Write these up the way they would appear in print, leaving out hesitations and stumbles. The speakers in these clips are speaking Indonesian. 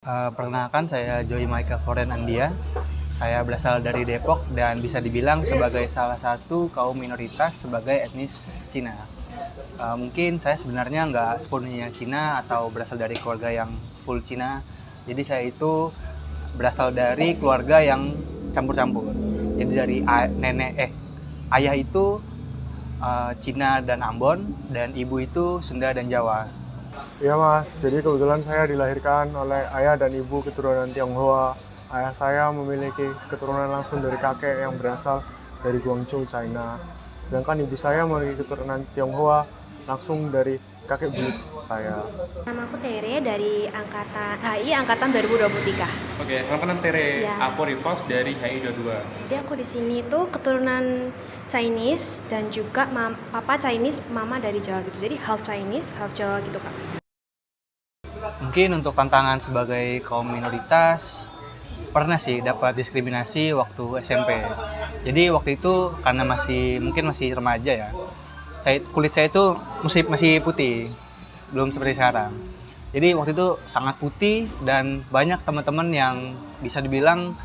Perkenalkan, saya Joy Michael Foren Andia. Saya berasal dari Depok dan bisa dibilang sebagai salah satu kaum minoritas sebagai etnis Cina. Mungkin saya sebenarnya nggak sepenuhnya Cina atau berasal dari keluarga yang full Cina. Jadi saya itu berasal dari keluarga yang campur-campur. Jadi dari ayah itu Cina dan Ambon, dan ibu itu Sunda dan Jawa. Iya mas, jadi kebetulan saya dilahirkan oleh ayah dan ibu keturunan Tionghoa. Ayah saya memiliki keturunan langsung dari kakek yang berasal dari Guangzhou, China. Sedangkan ibu saya memiliki keturunan Tionghoa langsung dari kakek buyut saya. Nama aku Tere dari HI angkatan 2023. Oke, nama Tere. Ya. Aku Rivos dari HI 22. Jadi aku di sini tuh keturunan Chinese dan juga papa Chinese, mama dari Jawa gitu. Jadi half Chinese, half Jawa gitu Kak. Mungkin untuk tantangan sebagai kaum minoritas, pernah sih dapat diskriminasi waktu SMP. Jadi waktu itu karena mungkin masih remaja ya, kulit saya itu masih putih, belum seperti sekarang. Jadi waktu itu sangat putih dan banyak teman-teman yang bisa dibilang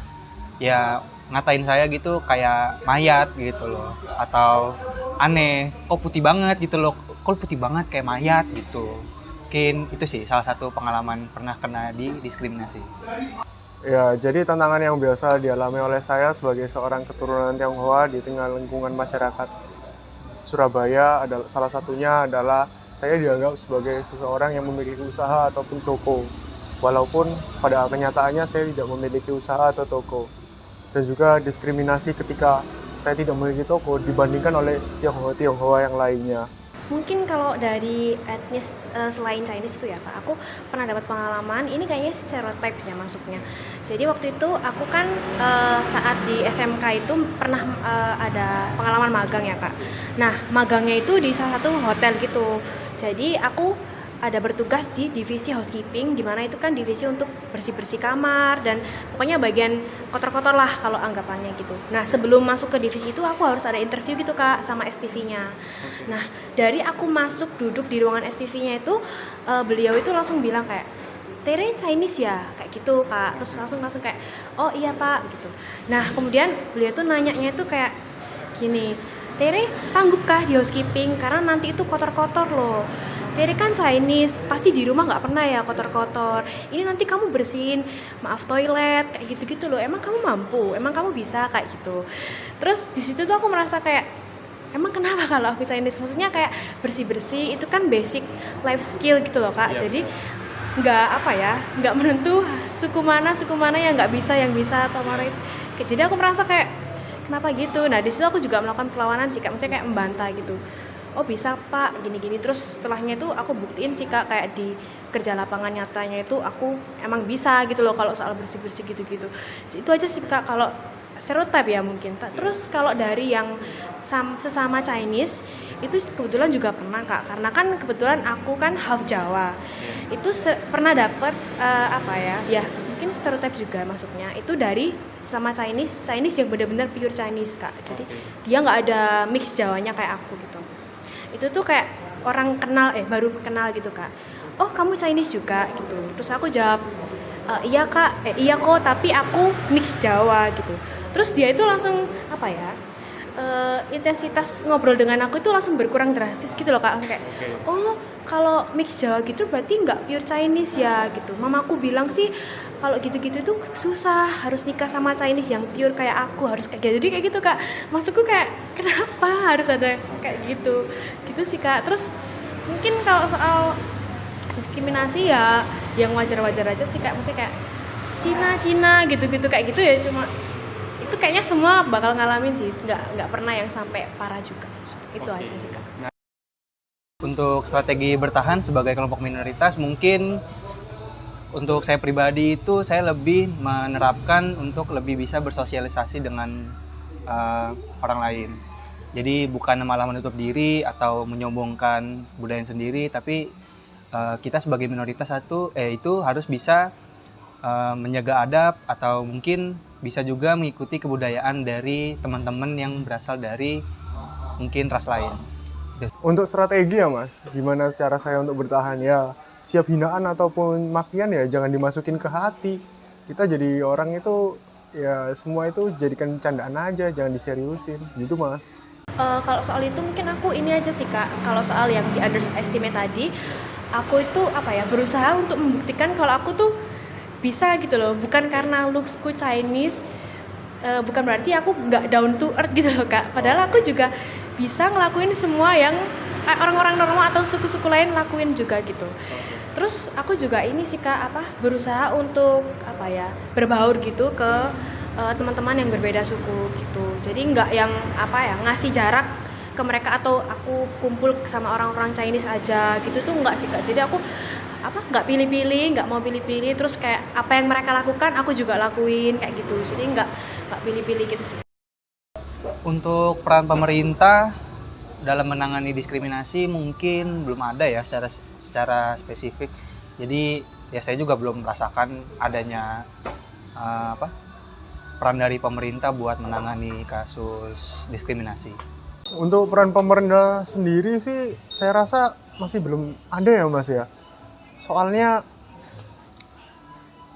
ya ngatain saya gitu kayak mayat gitu loh, atau aneh, kok putih banget gitu loh, kok putih banget kayak mayat gitu. Mungkin itu sih salah satu pengalaman pernah kena diskriminasi. Ya, jadi tantangan yang biasa dialami oleh saya sebagai seorang keturunan Tionghoa di tengah lingkungan masyarakat Surabaya adalah salah satunya adalah saya dianggap sebagai seseorang yang memiliki usaha ataupun toko. Walaupun pada kenyataannya saya tidak memiliki usaha atau toko. Dan juga diskriminasi ketika saya tidak memiliki toko dibandingkan oleh Tionghoa yang lainnya. Mungkin kalau dari etnis selain Chinese itu ya Kak, aku pernah dapat pengalaman, ini kayaknya stereotype ya masuknya. Jadi waktu itu aku kan saat di SMK itu pernah ada pengalaman magang ya Kak. Nah magangnya itu di salah satu hotel gitu. Jadi aku ada bertugas di divisi housekeeping, di mana itu kan divisi untuk bersih-bersih kamar dan pokoknya bagian kotor-kotor lah kalau anggapannya gitu. Nah sebelum masuk ke divisi itu aku harus ada interview gitu Kak sama SPV-nya. Nah dari aku masuk duduk di ruangan SPV-nya itu beliau itu langsung bilang kayak, Tere Chinese ya, kayak gitu Kak. Terus langsung kayak, oh iya Pak gitu. Nah kemudian beliau tuh nanyanya itu kayak gini, Tere sanggupkah di housekeeping karena nanti itu kotor-kotor loh. Tere kan Chinese, pasti di rumah nggak pernah ya kotor-kotor. Ini nanti kamu bersihin, maaf toilet, kayak gitu-gitu loh. Emang kamu mampu? Emang kamu bisa kayak gitu? Terus di situ tuh aku merasa kayak, emang kenapa kalau aku Chinese? Maksudnya kayak bersih-bersih itu kan basic life skill gitu loh Kak. Jadi nggak menentu suku mana yang nggak bisa, yang bisa atau mana itu. Jadi aku merasa kayak kenapa gitu? Nah di situ aku juga melakukan perlawanan sih Kak, maksudnya kayak membantah gitu. Oh bisa Pak, gini-gini. Terus setelahnya itu aku buktiin sih Kak, kayak di kerja lapangan nyatanya itu aku emang bisa gitu loh kalau soal bersih-bersih gitu-gitu. Itu aja sih Kak kalau stereotype ya mungkin. Terus kalau dari yang sesama Chinese itu kebetulan juga pernah Kak, karena kan kebetulan aku kan half Jawa. Itu pernah dapet ya mungkin stereotype juga masuknya itu dari sama Chinese yang benar-benar pure Chinese Kak. Jadi dia nggak ada mix Jawanya kayak aku gitu. Itu tuh kayak orang baru kenal gitu Kak. Oh kamu Chinese juga gitu. Terus aku jawab, iya Kak, iya kok tapi aku mix Jawa gitu. Terus dia itu langsung intensitas ngobrol dengan aku itu langsung berkurang drastis gitu loh Kak. Kayak, oh kalau mix Jawa gitu berarti nggak pure Chinese ya gitu. Mamaku bilang sih kalau gitu-gitu tuh susah, harus nikah sama Chinese yang pure kayak aku, harus kayak gitu. Jadi kayak gitu Kak. Maksudku kayak kenapa harus ada kayak gitu. Gitu sih Kak. Terus mungkin kalau soal diskriminasi ya yang wajar-wajar aja sih Kak. Maksudnya kayak Cina gitu-gitu kayak gitu ya, cuma itu kayaknya semua bakal ngalamin sih. Nggak pernah yang sampai parah juga. Itu aja sih Kak. Untuk strategi bertahan sebagai kelompok minoritas, mungkin untuk saya pribadi itu saya lebih menerapkan untuk lebih bisa bersosialisasi dengan orang lain. Jadi bukan malah menutup diri atau menyombongkan budaya sendiri, tapi kita sebagai minoritas itu harus bisa menjaga adab atau mungkin bisa juga mengikuti kebudayaan dari teman-teman yang berasal dari mungkin ras lain. Untuk strategi ya Mas, gimana cara saya untuk bertahan ya? siap hinaan ataupun makian ya jangan dimasukin ke hati. Kita jadi orang itu ya semua itu jadikan candaan aja, jangan diseriusin gitu Mas. Kalau soal itu mungkin aku ini aja sih Kak, kalau soal yang di underestimate tadi, aku itu berusaha untuk membuktikan kalau aku tuh bisa gitu loh, bukan karena looksku Chinese, bukan berarti aku nggak down to earth gitu loh Kak, padahal aku juga bisa ngelakuin semua yang orang-orang normal atau suku-suku lain lakuin juga gitu. Terus aku juga ini sih Kak, berusaha untuk berbaur gitu ke teman-teman yang berbeda suku gitu. Jadi nggak yang ngasih jarak ke mereka atau aku kumpul sama orang-orang Chinese aja gitu tuh nggak sih Kak. Jadi aku nggak pilih-pilih, nggak mau pilih-pilih. Terus kayak apa yang mereka lakukan aku juga lakuin kayak gitu. Jadi nggak pilih-pilih gitu sih. Untuk peran pemerintah dalam menangani diskriminasi mungkin belum ada ya secara spesifik. Jadi ya saya juga belum merasakan adanya peran dari pemerintah buat menangani kasus diskriminasi. Untuk peran pemerintah sendiri sih saya rasa masih belum ada ya Mas ya. Soalnya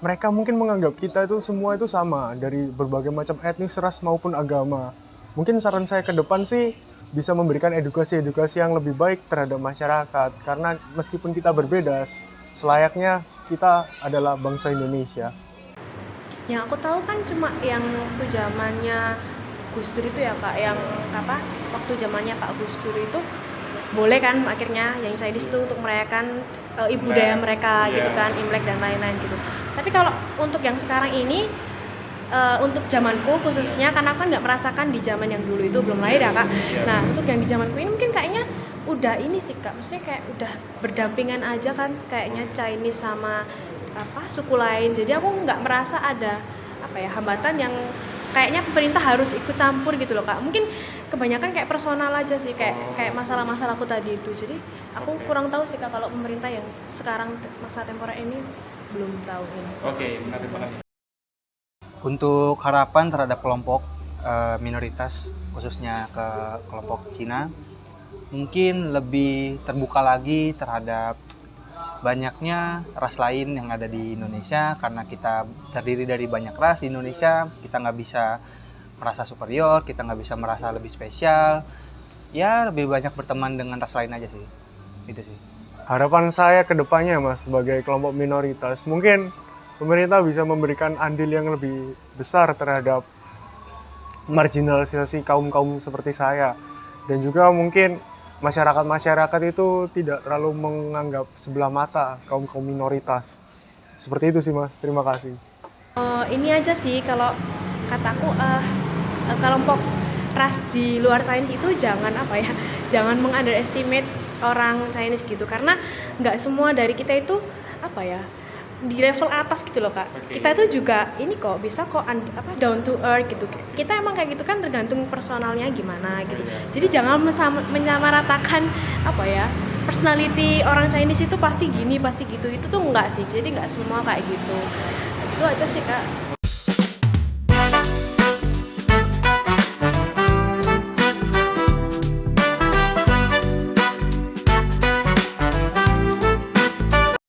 mereka mungkin menganggap kita itu semua itu sama dari berbagai macam etnis, ras maupun agama. Mungkin saran saya ke depan sih bisa memberikan edukasi-edukasi yang lebih baik terhadap masyarakat. Karena meskipun kita berbeda, selayaknya kita adalah bangsa Indonesia. Yang aku tahu kan cuma yang waktu zamannya Gus Dur itu ya Kak, yang waktu zamannya Pak Gus Dur itu boleh kan akhirnya yang Chinese itu untuk merayakan budaya mereka gitu kan, Imlek dan lain-lain gitu. Tapi kalau untuk yang sekarang ini untuk zamanku khususnya karena aku kan nggak merasakan di zaman yang dulu itu belum lahir ya Kak. Nah untuk yang di zamanku ini mungkin kayaknya udah ini sih Kak, maksudnya kayak udah berdampingan aja kan kayaknya Chinese sama suku lain. Jadi aku nggak merasa ada hambatan yang kayaknya pemerintah harus ikut campur gitu loh Kak. Mungkin kebanyakan kayak personal aja sih, kayak masalah-masalah aku tadi itu. Jadi aku kurang tahu sih Kak kalau pemerintah yang sekarang masa temporer ini belum tahu ini. Oke, menarik banget. Untuk harapan terhadap kelompok minoritas khususnya ke kelompok Cina mungkin lebih terbuka lagi terhadap banyaknya ras lain yang ada di Indonesia. Karena kita terdiri dari banyak ras di Indonesia, kita nggak bisa merasa superior, kita nggak bisa merasa lebih spesial. Ya lebih banyak berteman dengan ras lain aja sih, itu sih. Harapan saya ke depannya Mas sebagai kelompok minoritas, mungkin pemerintah bisa memberikan andil yang lebih besar terhadap marginalisasi kaum-kaum seperti saya. Dan juga mungkin masyarakat itu tidak terlalu menganggap sebelah mata kaum-kaum minoritas. Seperti itu sih Mas, terima kasih. Ini aja sih kalau kataku kelompok ras di luar Chinese itu jangan jangan mengunderestimate orang Chinese gitu, karena nggak semua dari kita itu di level atas gitu loh Kak. Kita itu juga ini kok bisa kok down to earth gitu. Kita emang kayak gitu kan tergantung personalnya gimana gitu. Jadi jangan menyamaratakan personality orang Chinese itu pasti gini pasti gitu. Itu tuh enggak sih. Jadi enggak semua kayak gitu. Itu aja sih Kak.